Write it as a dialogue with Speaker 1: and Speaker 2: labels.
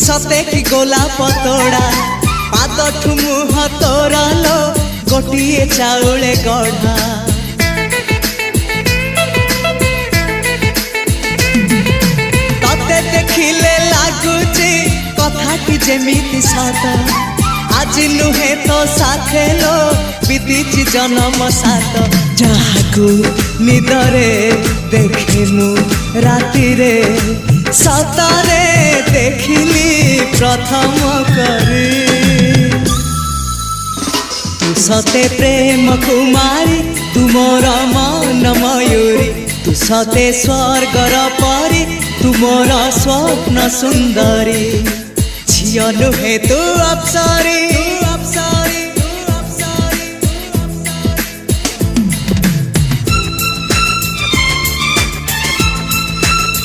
Speaker 1: सते कि गोलाप तोड़ा पाद मुह तोर लो गोटे चाउले गढ़ा तते देखिले लगुची कथाटी जेमिति सत आज नुहे तो साथे लो बीतीची जन्म सात जहाकू निदरे देखे मु राति रे सतरे देखिली प्रथम करी तू सते प्रेम कुमारी तू मोर मन मयूरी तू सते स्वर्गर परी तू मोर स्वप्न सुंदरी झियो नुहे तू अप्सरी।